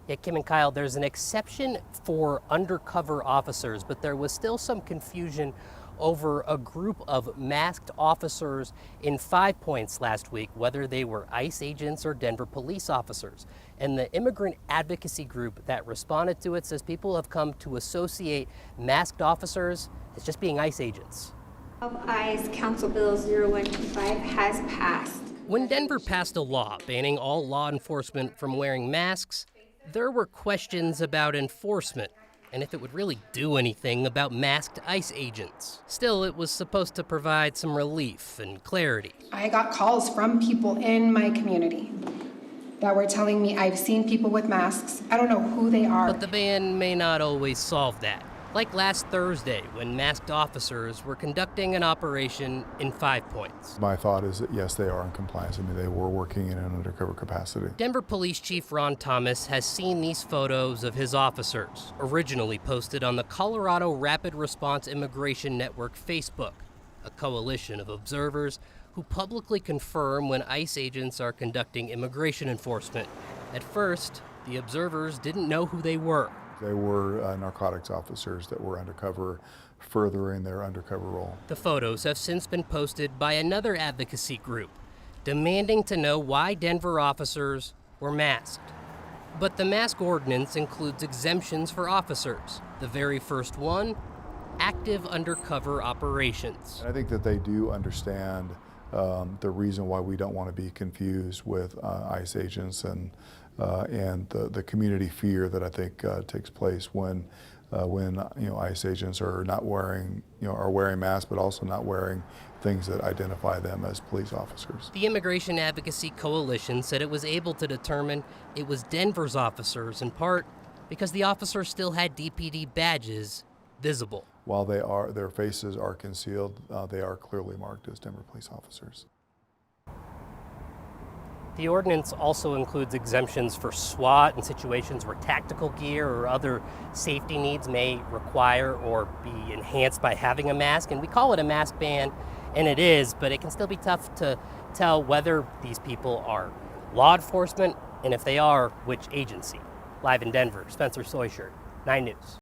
Yeah, Kim and Kyle, there's an exception for undercover officers, but there was still some confusion over a group of masked officers in 5 Points last week, whether they were ICE agents or Denver police officers. And the immigrant advocacy group that responded to it says people have come to associate masked officers as just being ICE agents. ICE Council Bill 0125 has passed. When Denver passed a law banning all law enforcement from wearing masks, there were questions about enforcement and if it would really do anything about masked ICE agents. Still, it was supposed to provide some relief and clarity. I got calls from people in my community that were telling me I've seen people with masks. I don't know who they are. But the ban may not always solve that. Like last Thursday, when masked officers were conducting an operation in 5 Points. My thought is that yes, they are in compliance. I mean, they were working in an undercover capacity. Denver Police Chief Ron Thomas has seen these photos of his officers, originally posted on the Colorado Rapid Response Immigration Network Facebook, a coalition of observers who publicly confirm when ICE agents are conducting immigration enforcement. At first, the observers didn't know who they were. They were narcotics officers that were undercover, furthering their undercover role. The photos have since been posted by another advocacy group, demanding to know why Denver officers were masked. But the mask ordinance includes exemptions for officers. The very first one, active undercover operations. I think that they do understand the reason why we don't want to be confused with ICE agents and the community fear that I think takes place when ICE agents are not wearing are wearing masks, but also not wearing things that identify them as police officers. The Immigration Advocacy Coalition said it was able to determine it was Denver's officers, in part because the officers still had DPD badges visible. While their faces are concealed, they are clearly marked as Denver police officers. The ordinance also includes exemptions for SWAT in situations where tactical gear or other safety needs may require or be enhanced by having a mask. And we call it a mask ban, and it is, but it can still be tough to tell whether these people are law enforcement, and if they are, which agency. Live in Denver, Spencer Soyshirt, 9 News.